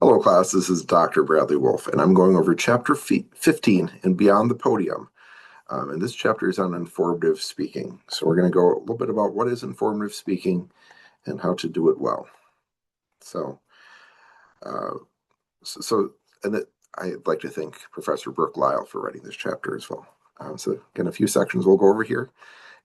Hello, class. This is Dr. Bradley Wolfe, and I'm going over chapter 15 in Beyond the Podium. And this chapter is on informative speaking. So we're going to go a little bit about what is informative speaking and how to do it well. So, uh, so, and it, I'd like to thank Professor Brooke Lyle for writing this chapter as well. So again, a few sections we'll go over here,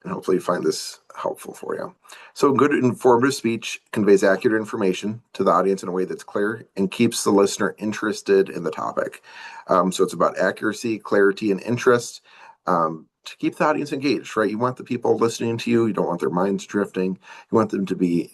and hopefully you find this helpful for you. So good informative speech conveys accurate information to the audience in a way that's clear and keeps the listener interested in the topic. So it's about accuracy, clarity, and interest to keep the audience engaged, right? You want the people listening to you. You don't want their minds drifting. You want them to be,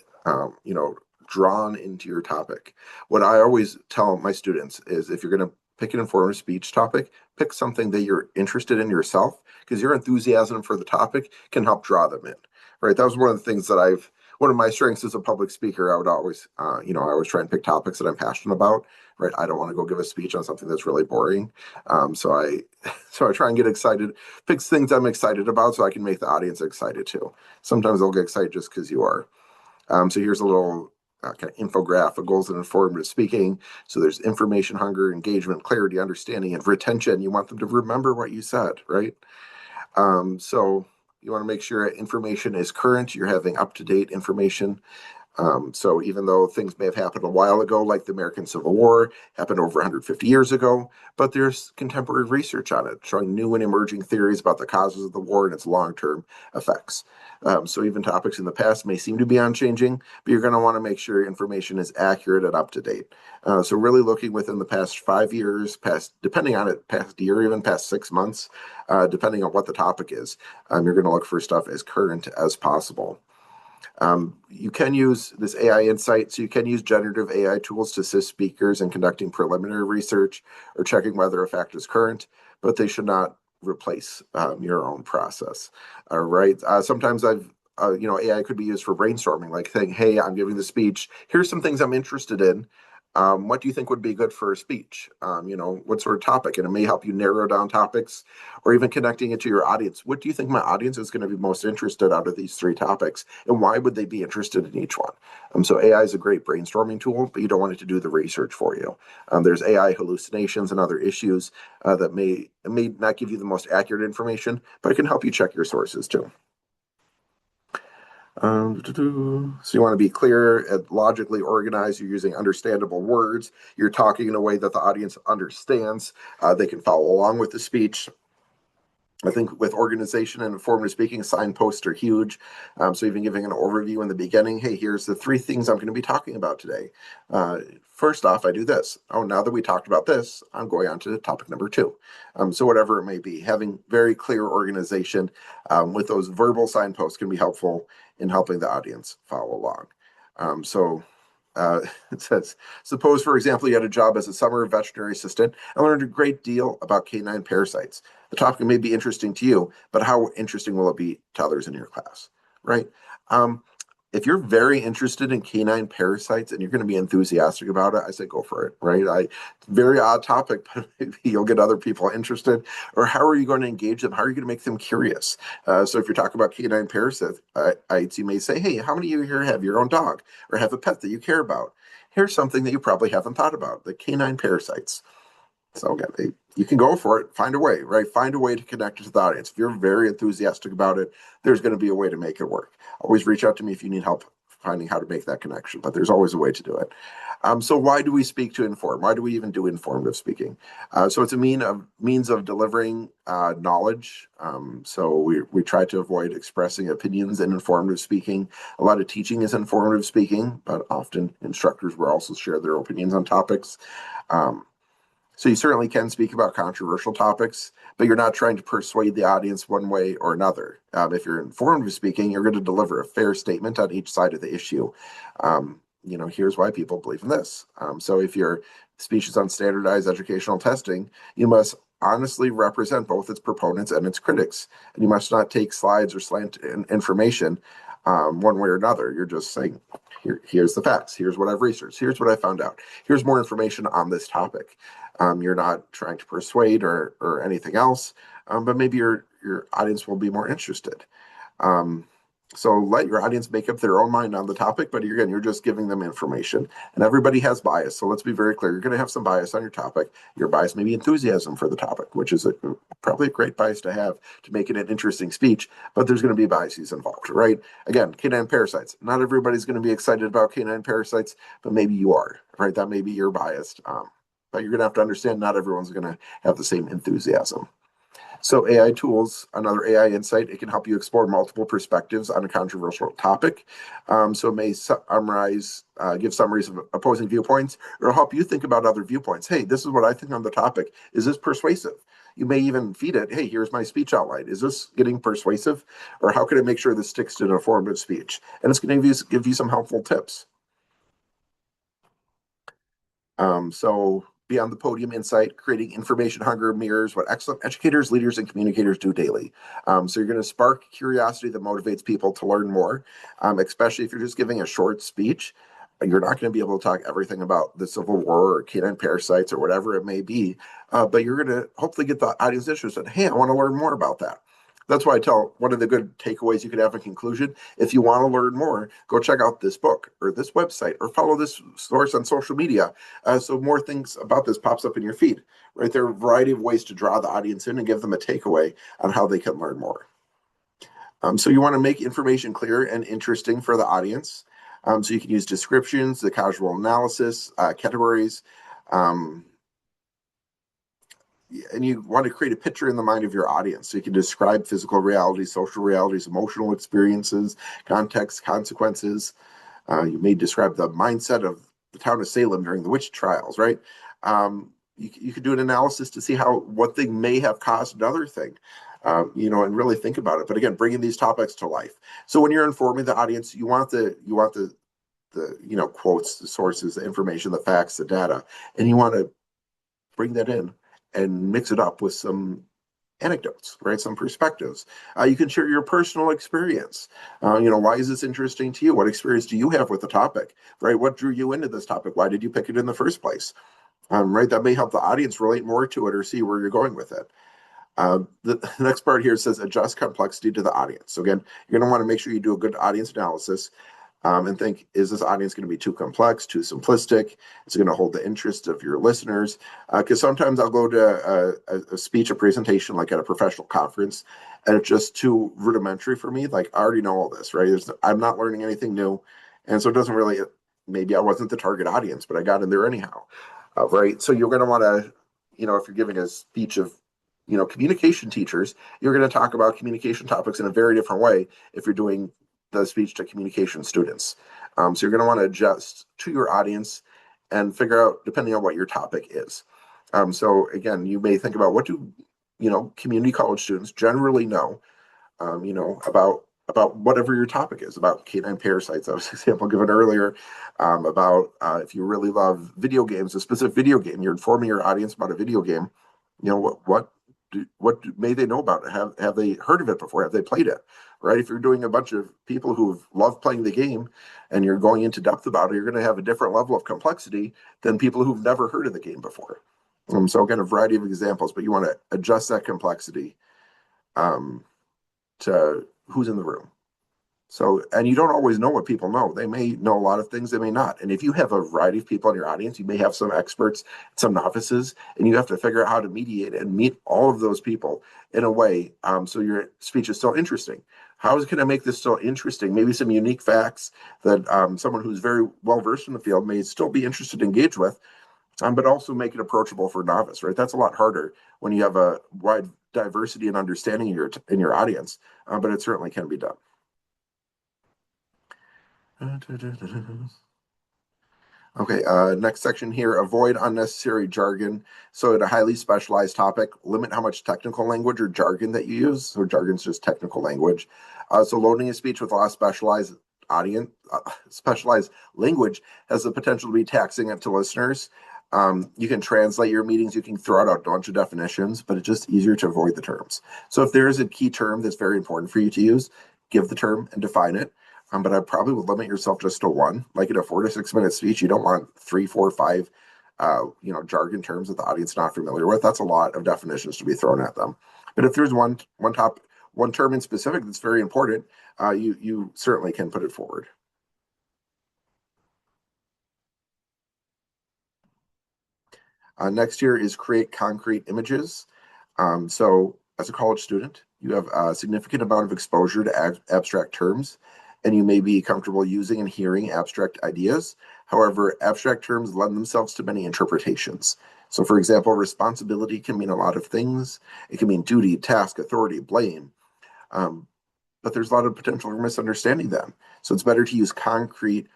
drawn into your topic. What I always tell my students is if you're going to pick an informative speech topic, pick something that you're interested in yourself, because your enthusiasm for the topic can help draw them in, right? That was one of the things that one of my strengths as a public speaker. I would always, I always try and pick topics that I'm passionate about, right? I don't want to go give a speech on something that's really boring. So I try and get excited, pick things I'm excited about so I can make the audience excited too. Sometimes they'll get excited just because you are. So here's a little kind of infographic, goals and informative speaking. So there's information hunger, engagement, clarity, understanding, and retention. You want them to remember what you said, right? So you want to make sure information is current. You're having up-to-date information. So even though things may have happened a while ago, like the American Civil War happened over 150 years ago, but there's contemporary research on it showing new and emerging theories about the causes of the war and its long-term effects. So even topics in the past may seem to be unchanging, but you're going to want to make sure information is accurate and up to date. So really looking within the past 5 years, depending on it, past year, even past 6 months, depending on what the topic is, you're going to look for stuff as current as possible. You can use this AI insight, so you can use generative AI tools to assist speakers in conducting preliminary research or checking whether a fact is current, but they should not replace your own process. All right. Sometimes AI could be used for brainstorming, like saying, hey, I'm giving the speech. Here's some things I'm interested in. What do you think would be good for a speech? What sort of topic? And it may help you narrow down topics or even connecting it to your audience. What do you think my audience is going to be most interested out of these three topics? And why would they be interested in each one? So AI is a great brainstorming tool, but you don't want it to do the research for you. There's AI hallucinations and other issues that may not give you the most accurate information, but it can help you check your sources too. So you want to be clear and logically organized. You're using understandable words. You're talking in a way that the audience understands. They can follow along with the speech. I think with organization and informative speaking, signposts are huge. So even giving an overview in the beginning, hey, here's the three things I'm going to be talking about today. First off, I do this. Oh, now that we talked about this, I'm going on to topic number two. So whatever it may be, having very clear organization with those verbal signposts can be helpful in helping the audience follow along. It says, suppose, for example, you had a job as a summer veterinary assistant and learned a great deal about canine parasites. The topic may be interesting to you, but how interesting will it be to others in your class, right? If you're very interested in canine parasites and you're going to be enthusiastic about it, I say go for it, right? Very odd topic, but maybe you'll get other people interested. Or how are you going to engage them? How are you going to make them curious? So if you're talking about canine parasites, you may say, hey, how many of you here have your own dog or have a pet that you care about? Here's something that you probably haven't thought about, the canine parasites. So again, you can go for it, find a way, right? Find a way to connect it to the audience. If you're very enthusiastic about it, there's going to be a way to make it work. Always reach out to me if you need help finding how to make that connection, but there's always a way to do it. So why do we speak to inform? Why do we even do informative speaking? So it's a means of delivering knowledge. So we try to avoid expressing opinions in informative speaking. A lot of teaching is informative speaking, but often instructors will also share their opinions on topics. So you certainly can speak about controversial topics, but you're not trying to persuade the audience one way or another. If you're informative speaking, you're going to deliver a fair statement on each side of the issue. Here's why people believe in this. So if your speech is on standardized educational testing, you must honestly represent both its proponents and its critics. And you must not take slides or slant information one way or another. You're just saying, here's the facts. Here's what I've researched. Here's what I found out. Here's more information on this topic. You're not trying to persuade or anything else, but maybe your audience will be more interested. So let your audience make up their own mind on the topic, but again, you're just giving them information. And everybody has bias. So let's be very clear. You're going to have some bias on your topic. Your bias may be enthusiasm for the topic, which is probably a great bias to have to make it an interesting speech, but there's going to be biases involved, right? Again, canine parasites. Not everybody's going to be excited about canine parasites, but maybe you are, right? That may be your bias. But you're going to have to understand not everyone's going to have the same enthusiasm. So AI tools, another AI insight, it can help you explore multiple perspectives on a controversial topic. So it may summarize, give summaries of opposing viewpoints, or it'll help you think about other viewpoints. Hey, this is what I think on the topic. Is this persuasive? You may even feed it, hey, here's my speech outline. Is this getting persuasive? Or how can I make sure this sticks to an informative speech? And it's going to give you some helpful tips. So Beyond the Podium insight, creating information hunger mirrors what excellent educators, leaders, and communicators do daily. So you're going to spark curiosity that motivates people to learn more, especially if you're just giving a short speech. You're not going to be able to talk everything about the Civil War or canine parasites or whatever it may be, but you're going to hopefully get the audience interested. Hey, I want to learn more about that. That's why I tell one of the good takeaways you could have in conclusion. If you want to learn more, go check out this book or this website or follow this source on social media. So more things about this pops up in your feed, right? There are a variety of ways to draw the audience in and give them a takeaway on how they can learn more. So you want to make information clear and interesting for the audience. So you can use descriptions, the casual analysis, categories, and you want to create a picture in the mind of your audience. So you can describe physical realities, social realities, emotional experiences, context, consequences. You may describe the mindset of the town of Salem during the witch trials, right? You could do an analysis to see what thing may have caused another thing, and really think about it. But again, bringing these topics to life. So when you're informing the audience, you want the quotes, the sources, the information, the facts, the data, and you want to bring that in and mix it up with some anecdotes, right? Some perspectives. You can share your personal experience. Why is this interesting to you? What experience do you have with the topic, right? What drew you into this topic? Why did you pick it in the first place? Right? That may help the audience relate more to it or see where you're going with it. The next part here says adjust complexity to the audience. So again, you're going to want to make sure you do a good audience analysis. And think, is this audience going to be too complex, too simplistic? Is it going to hold the interest of your listeners? Because sometimes I'll go to a speech, a presentation, like at a professional conference, and it's just too rudimentary for me. Like, I already know all this, right? I'm not learning anything new. And so it doesn't really, maybe I wasn't the target audience, but I got in there anyhow, right? So you're going to want to, if you're giving a speech of, communication teachers, you're going to talk about communication topics in a very different way if you're doing the speech to communication students. So you're going to want to adjust to your audience and figure out, depending on what your topic is. So again, you may think about what do community college students generally know, about whatever your topic is, about canine parasites. That was an example given earlier, about if you really love video games, a specific video game, you're informing your audience about a video game. What may they know about it? Have they heard of it before? Have they played it? Right? If you're doing a bunch of people who love playing the game and you're going into depth about it, you're going to have a different level of complexity than people who've never heard of the game before. So again, a variety of examples, but you want to adjust that complexity to who's in the room. So, and you don't always know what people know. They may know a lot of things, they may not. And if you have a variety of people in your audience, you may have some experts, some novices, and you have to figure out how to mediate and meet all of those people in a way so your speech is still interesting. How can I make this still interesting? Maybe some unique facts that someone who's very well versed in the field may still be interested to engage with, but also make it approachable for novice, right? That's a lot harder when you have a wide diversity and understanding in your audience, but it certainly can be done. Okay, next section here, avoid unnecessary jargon. So at a highly specialized topic, limit how much technical language or jargon that you use. So jargon's just technical language. So loading a speech with a lot of specialized language has the potential to be taxing to listeners. You can translate your meetings, you can throw out a bunch of definitions, but it's just easier to avoid the terms. So if there is a key term that's very important for you to use, give the term and define it. But I probably would limit yourself just to one. Like in a 4 to 6 minute speech, you don't want 3, 4, 5, jargon terms that the audience is not familiar with. That's a lot of definitions to be thrown at them. But if there's one one term in specific that's very important, you certainly can put it forward. Next year is create concrete images. So as a college student, you have a significant amount of exposure to abstract terms, and you may be comfortable using and hearing abstract ideas. However, abstract terms lend themselves to many interpretations. So, for example, responsibility can mean a lot of things. It can mean duty, task, authority, blame. But there's a lot of potential for misunderstanding them. So it's better to use concrete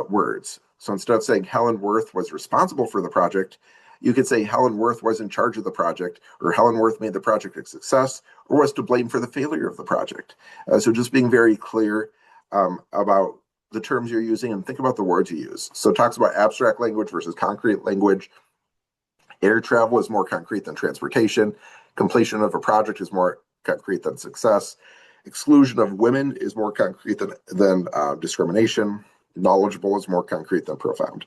words. So instead of saying Helen Worth was responsible for the project, you could say Helen Worth was in charge of the project, or Helen Worth made the project a success, or was to blame for the failure of the project. So just being very clear about the terms you're using and think about the words you use. So it talks about abstract language versus concrete language. Air travel is more concrete than transportation. Completion of a project is more concrete than success. Exclusion of women is more concrete than discrimination. Knowledgeable is more concrete than profound.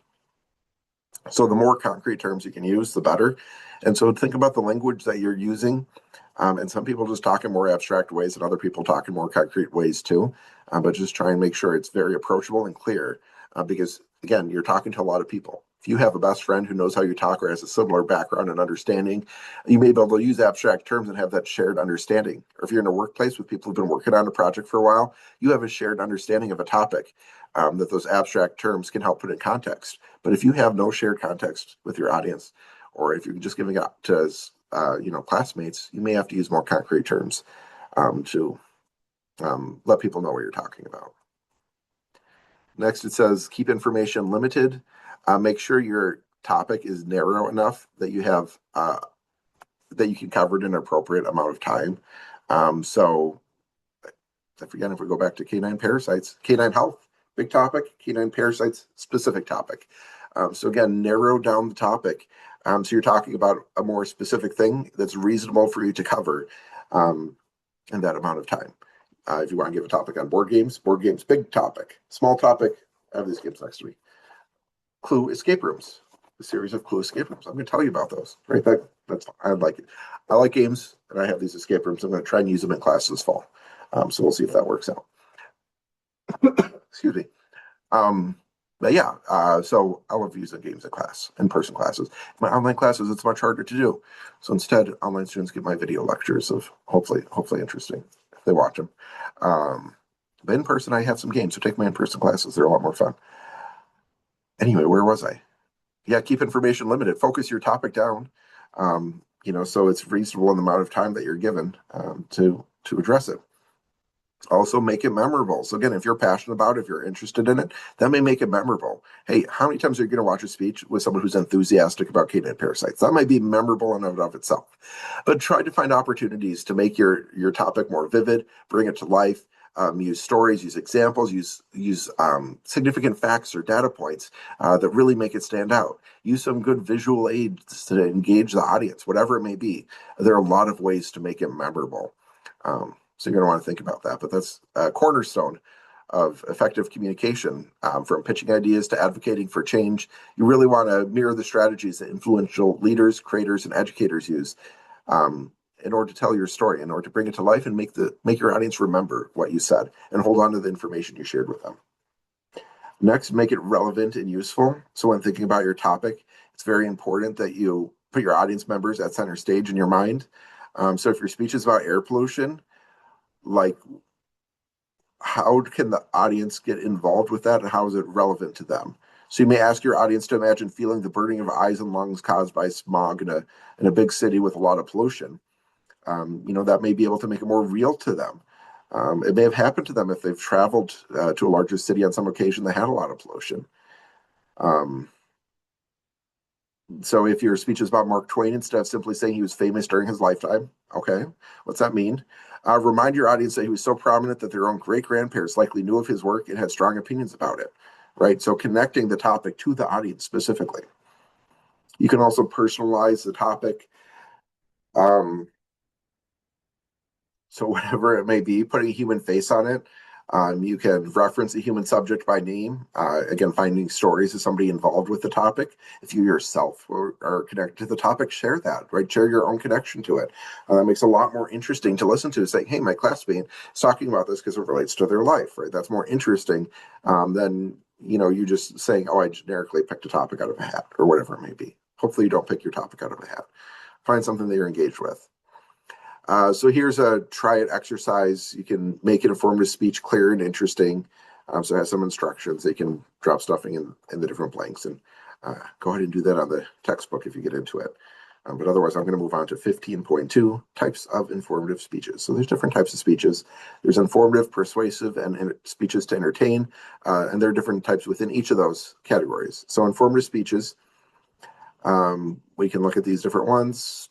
So the more concrete terms you can use, the better. And so think about the language that you're using. And some people just talk in more abstract ways and other people talk in more concrete ways too. But just try and make sure it's very approachable and clear because, again, you're talking to a lot of people. If you have a best friend who knows how you talk or has a similar background and understanding, you may be able to use abstract terms and have that shared understanding. Or if you're in a workplace with people who've been working on a project for a while, you have a shared understanding of a topic that those abstract terms can help put in context. But if you have no shared context with your audience, or if you're just giving it to classmates, you may have to use more concrete terms to let people know what you're talking about. Next, it says keep information limited. Make sure your topic is narrow enough that you have that you can cover it in an appropriate amount of time. So, again, if we go back to canine parasites, canine health, big topic, canine parasites, specific topic. So again, narrow down the topic. So you're talking about a more specific thing that's reasonable for you to cover in that amount of time. If you want to give a topic on board games, big topic. Small topic, I have these games next to me. Clue escape rooms, a series of Clue escape rooms. I'm going to tell you about those. Right, that's I like it. I like games, and I have these escape rooms. I'm going to try and use them in class this fall. So we'll see if that works out. Excuse me. But yeah, so I love using games in class, in-person classes. My online classes, it's much harder to do. So instead, online students get my video lectures of hopefully interesting if they watch them. But in person, I have some games. So take my in-person classes; they're a lot more fun. Anyway, where was I? Yeah, keep information limited. Focus your topic down. So it's reasonable in the amount of time that you're given to address it. Also make it memorable. So again, if you're passionate about it, if you're interested in it, that may make it memorable. Hey, how many times are you going to watch a speech with someone who's enthusiastic about canine parasites? That might be memorable in and of itself. But try to find opportunities to make your topic more vivid, bring it to life, use stories, use examples, use significant facts or data points that really make it stand out. Use some good visual aids to engage the audience, whatever it may be. There are a lot of ways to make it memorable. So you're going to want to think about that. But that's a cornerstone of effective communication, from pitching ideas to advocating for change. You really want to mirror the strategies that influential leaders, creators, and educators use in order to tell your story, in order to bring it to life and make your audience remember what you said and hold on to the information you shared with them. Next, make it relevant and useful. So when thinking about your topic, it's very important that you put your audience members at center stage in your mind. So if your speech is about air pollution, like, how can the audience get involved with that and how is it relevant to them? So you may ask your audience to imagine feeling the burning of eyes and lungs caused by smog in a big city with a lot of pollution. That may be able to make it more real to them. It may have happened to them if they've traveled to a larger city on some occasion that had a lot of pollution. So if your speech is about Mark Twain, instead of simply saying he was famous during his lifetime, okay, what's that mean? Remind your audience that he was so prominent that their own great-grandparents likely knew of his work and had strong opinions about it, right? So connecting the topic to the audience specifically. You can also personalize the topic. So whatever it may be, putting a human face on it. You can reference a human subject by name. Again, finding stories of somebody involved with the topic. If you yourself are connected to the topic, share that, right? Share your own connection to it. That makes it a lot more interesting to listen to. Say, hey, my classmate is talking about this because it relates to their life, right? That's more interesting than you just saying, oh, I generically picked a topic out of a hat or whatever it may be. Hopefully you don't pick your topic out of a hat. Find something that you're engaged with. So here's a try it exercise. You can make an informative speech clear and interesting. So it has some instructions. They can drop stuffing in the different blanks, and go ahead and do that on the textbook if you get into it. But otherwise, I'm going to move on to 15.2, types of informative speeches. So there's different types of speeches. There's informative, persuasive, and speeches to entertain. And there are different types within each of those categories. So informative speeches, we can look at these different ones.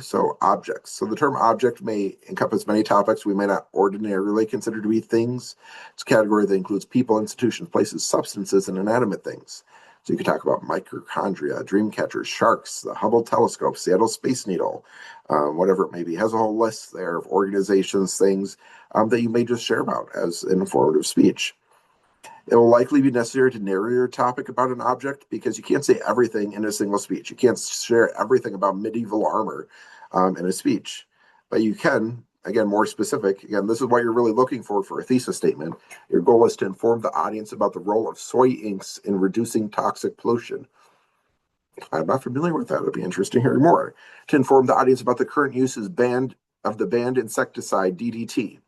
So objects. So the term object may encompass many topics we may not ordinarily consider to be things. It's a category that includes people, institutions, places, substances, and inanimate things. So you could talk about mitochondria, dream catchers, sharks, the Hubble telescope, Seattle Space Needle, whatever it may be. It has a whole list there of organizations, things that you may just share about as an informative speech. It will likely be necessary to narrow your topic about an object because you can't say everything in a single speech. You can't share everything about medieval armor in a speech, but you can, again, more specific. Again, this is what you're really looking for a thesis statement. Your goal is to inform the audience about the role of soy inks in reducing toxic pollution. I'm not familiar with that. It'd be interesting hearing more. To inform the audience about the current uses of the banned insecticide DDT.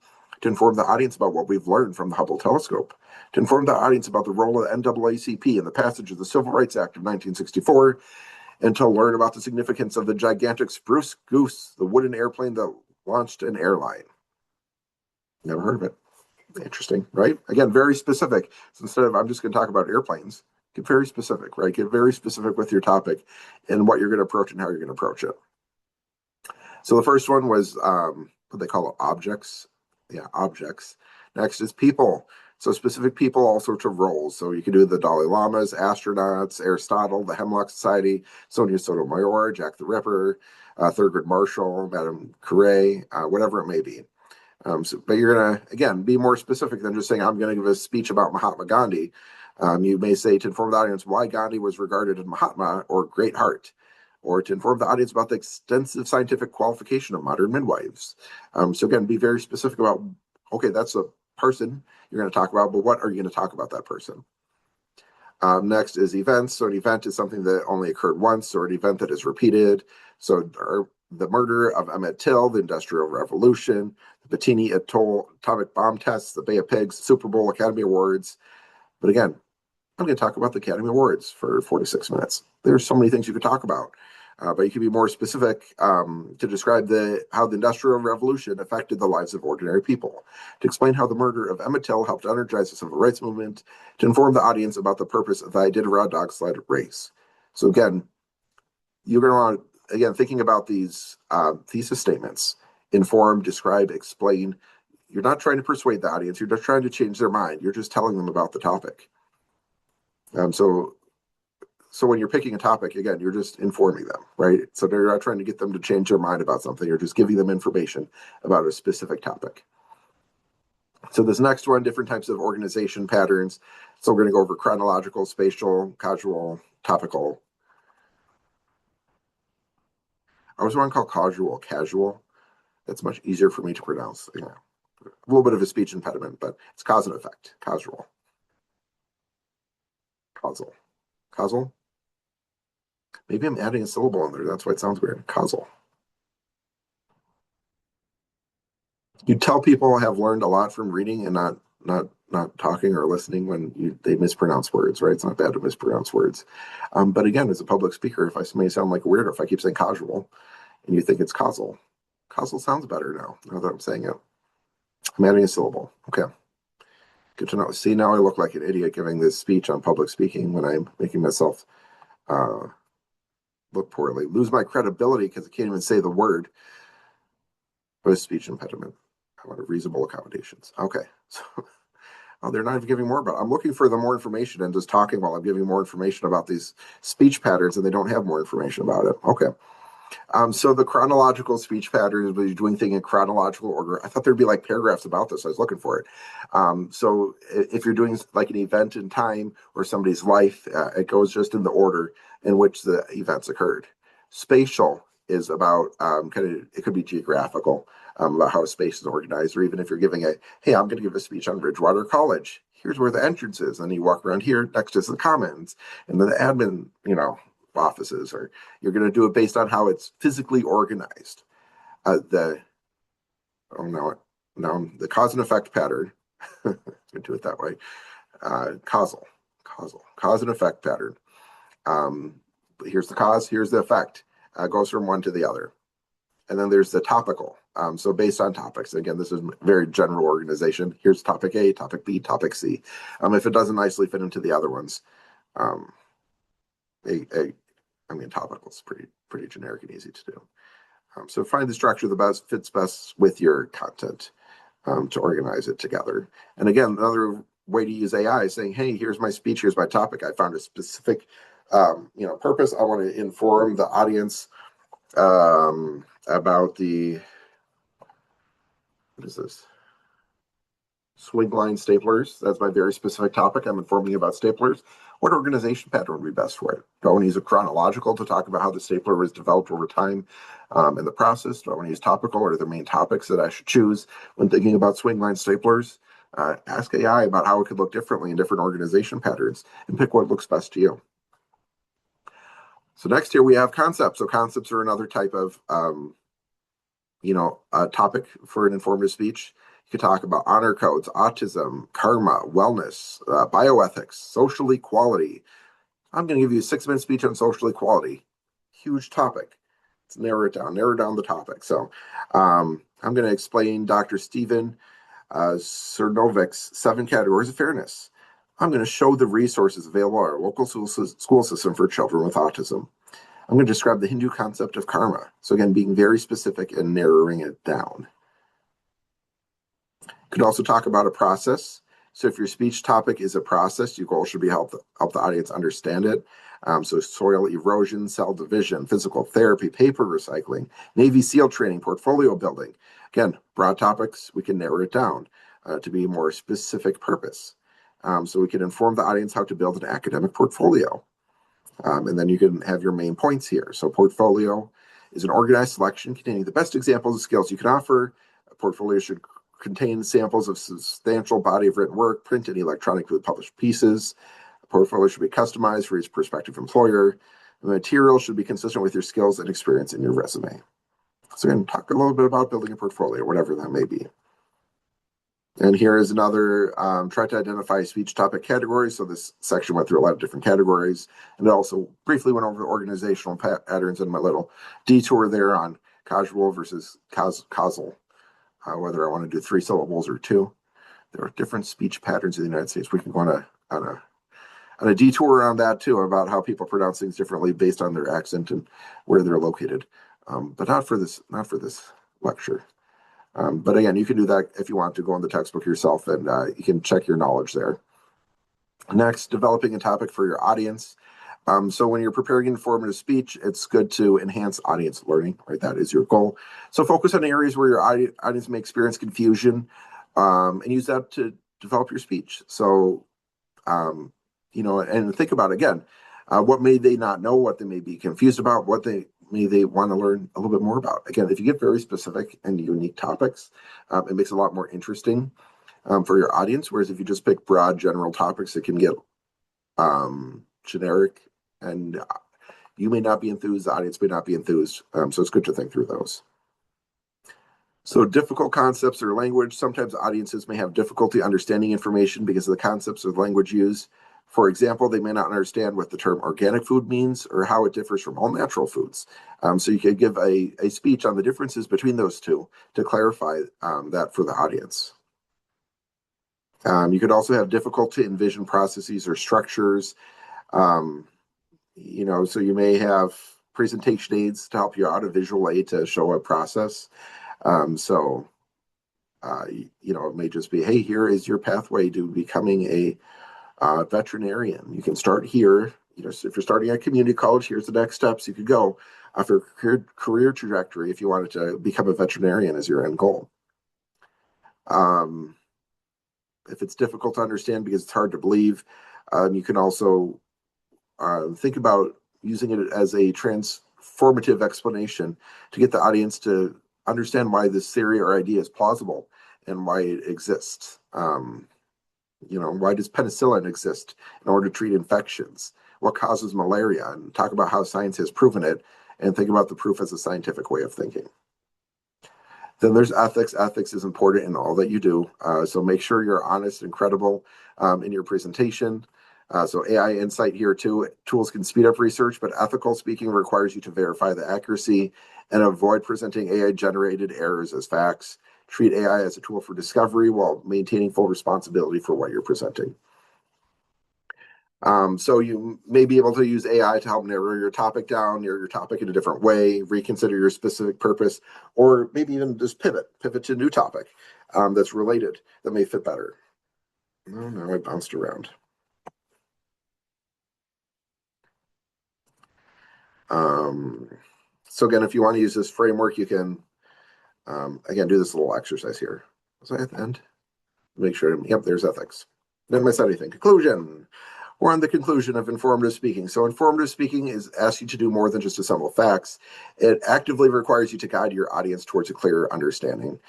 To inform the audience about what we've learned from the Hubble telescope. To inform the audience about the role of the NAACP in the passage of the Civil Rights Act of 1964, and to learn about the significance of the gigantic spruce goose, the wooden airplane that launched an airline. Never heard of it. Interesting, right? Again, very specific. So instead of I'm just going to talk about airplanes, get very specific, right? Get very specific with your topic and what you're going to approach and how you're going to approach it. So the first one was what they call objects. Yeah, objects. Next is people. So specific people, all sorts of roles. So you can do the Dalai Lamas, astronauts, Aristotle, the Hemlock Society, Sonia Sotomayor, Jack the Ripper, Thurgood Marshall, Madame Curie, whatever it may be. But you're going to, again, be more specific than just saying, I'm going to give a speech about Mahatma Gandhi. You may say to inform the audience why Gandhi was regarded as Mahatma or great heart, or to inform the audience about the extensive scientific qualification of modern midwives. So again, be very specific about, okay, that's a person you're going to talk about, but what are you going to talk about that person? Next is events. So an event is something that only occurred once, or an event that is repeated. So the murder of Emmett Till, the Industrial Revolution, the Bikini Atoll atomic bomb tests, the Bay of Pigs, Super Bowl, Academy Awards. But again, I'm going to talk about the Academy Awards for 46 minutes. There's so many things you could talk about. But you can be more specific to describe how the Industrial Revolution affected the lives of ordinary people, to explain how the murder of Emmett Till helped energize the civil rights movement, to inform the audience about the purpose of the Iditarod dog sled race. So again, you're going to want to, again, thinking about these thesis statements, inform, describe, explain. You're not trying to persuade the audience. You're just trying to change their mind. You're just telling them about the topic. So when you're picking a topic, again, you're just informing them, right? So you're not trying to get them to change their mind about something. You're just giving them information about a specific topic. So this next one, different types of organization patterns. So we're going to go over chronological, spatial, causal, topical. I always want to call casual. That's much easier for me to pronounce. Yeah. A little bit of a speech impediment, but it's cause and effect. Causal. Maybe I'm adding a syllable in there. That's why it sounds weird. Causal. You tell people have learned a lot from reading and not talking or listening when they mispronounce words, right? It's not bad to mispronounce words. But again, as a public speaker, if I may sound like a weirdo, if I keep saying casual and you think it's causal sounds better now that I'm saying it. I'm adding a syllable. Okay. Good to know. See, now I look like an idiot giving this speech on public speaking when I'm making myself look poorly. Lose my credibility because I can't even say the word. But a speech impediment. I want reasonable accommodations. Okay. So they're not even giving more about it. I'm looking for the more information and just talking while I'm giving more information about these speech patterns, and they don't have more information about it. Okay. So the chronological speech patterns, when you're doing things in chronological order, I thought there'd be like paragraphs about this. I was looking for it. So if you're doing like an event in time or somebody's life, it goes just in the order in which the events occurred. Spatial is about it could be geographical, about how a space is organized, or even if you're giving hey, I'm going to give a speech on Ridgewater College. Here's where the entrance is. And you walk around here, next is the commons, and then the admin, offices, or you're going to do it based on how it's physically organized. The cause and effect pattern. Let's do it that way. Causal, cause and effect pattern. Here's the cause, here's the effect. Goes from one to the other. And then there's the topical. So based on topics. Again, this is very general organization. Here's topic A, topic B, topic C. If it doesn't nicely fit into the other ones, topical is pretty generic and easy to do. So find the structure that fits best with your content to organize it together. And again, another way to use AI is saying, hey, here's my speech, here's my topic. I found a specific purpose. I want to inform the audience about what is this? Swing line staplers. That's my very specific topic. I'm informing you about staplers. What organization pattern would be best for it? Do I want to use a chronological to talk about how the stapler was developed over time in the process? Do I want to use topical? What are the main topics that I should choose when thinking about swing line staplers? Ask AI about how it could look differently in different organization patterns and pick what looks best to you. So next here we have concepts. So concepts are another type of topic for an informative speech. You could talk about honor codes, autism, karma, wellness, bioethics, social equality. I'm going to give you a 6-minute speech on social equality. Huge topic. Let's narrow down the topic. So I'm going to explain Dr. Stephen Cernovic's 7 categories of fairness. I'm going to show the resources available at our local school system for children with autism. I'm going to describe the Hindu concept of karma. So again, being very specific and narrowing it down. Could also talk about a process. So if your speech topic is a process, your goal should be help the audience understand it. So soil erosion, cell division, physical therapy, paper recycling, Navy SEAL training, portfolio building. Again, broad topics, we can narrow it down to be a more specific purpose. So we can inform the audience how to build an academic portfolio. And then you can have your main points here. So portfolio is an organized selection containing the best examples of skills you can offer. A portfolio should contain samples of substantial body of written work, print and electronically published pieces. A portfolio should be customized for each prospective employer. The material should be consistent with your skills and experience in your resume. So again, talk a little bit about building a portfolio, whatever that may be. And here is another, try to identify speech topic categories. So this section went through a lot of different categories, and it also briefly went over organizational patterns in my little detour there on causal versus causal, whether I want to do 3 syllables or 2. There are different speech patterns in the United States. We can go on a detour around that too, about how people pronounce things differently based on their accent and where they're located. But not for this lecture. But again, you can do that if you want to go in the textbook yourself, and you can check your knowledge there. Next, developing a topic for your audience. So when you're preparing an informative speech, it's good to enhance audience learning, right? That is your goal. So focus on areas where your audience may experience confusion, and use that to develop your speech. So, and think about, again, what may they not know, what they may be confused about, what they want to learn a little bit more about. Again, if you get very specific and unique topics, it makes it a lot more interesting for your audience. Whereas if you just pick broad general topics, it can get generic, and you may not be enthused, the audience may not be enthused. So it's good to think through those. So difficult concepts or language. Sometimes audiences may have difficulty understanding information because of the concepts or the language used. For example, they may not understand what the term organic food means or how it differs from all natural foods. So you could give a speech on the differences between those two to clarify that for the audience. You could also have difficulty to envision processes or structures. So you may have presentation aids to help you out, a visual aid to show a process. It may just be, hey, here is your pathway to becoming a veterinarian. You can start here. So if you're starting at community college, here's the next steps you could go. for career trajectory if you wanted to become a veterinarian as your end goal. If it's difficult to understand because it's hard to believe, you can also think about using it as a transformative explanation to get the audience to understand why this theory or idea is plausible and why it exists. Why does penicillin exist in order to treat infections? What causes malaria? And talk about how science has proven it, and think about the proof as a scientific way of thinking. Then there's ethics. Ethics is important in all that you do. So make sure you're honest and credible in your presentation. So AI insight here too. Tools can speed up research, but ethical speaking requires you to verify the accuracy and avoid presenting AI-generated errors as facts. Treat AI as a tool for discovery while maintaining full responsibility for what you're presenting. So you may be able to use AI to help narrow your topic down, your topic in a different way, reconsider your specific purpose, or maybe even just pivot to a new topic that's related that may fit better. Oh, no, I bounced around. So again, if you want to use this framework, you can, again, do this little exercise here. Was I at the end? Make sure, yep, there's ethics. Didn't miss anything. Conclusion. We're on the conclusion of informative speaking. So informative speaking asks you to do more than just assemble facts. It actively requires you to guide your audience towards a clearer understanding.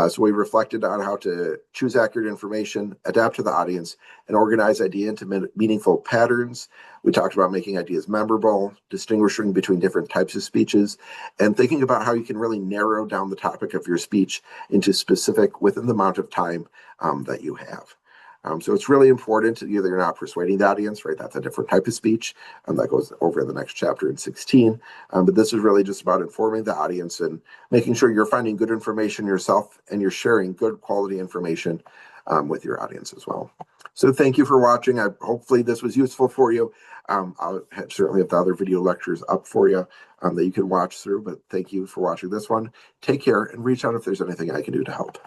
So we reflected on how to choose accurate information, adapt to the audience, and organize idea into meaningful patterns. We talked about making ideas memorable, distinguishing between different types of speeches, and thinking about how you can really narrow down the topic of your speech into specific within the amount of time that you have. So it's really important either you're not persuading the audience, right? That's a different type of speech. That goes over in the next chapter in 16. But this is really just about informing the audience and making sure you're finding good information yourself and you're sharing good quality information with your audience as well. So thank you for watching. Hopefully this was useful for you. I'll certainly have the other video lectures up for you that you can watch through. But thank you for watching this one. Take care and reach out if there's anything I can do to help.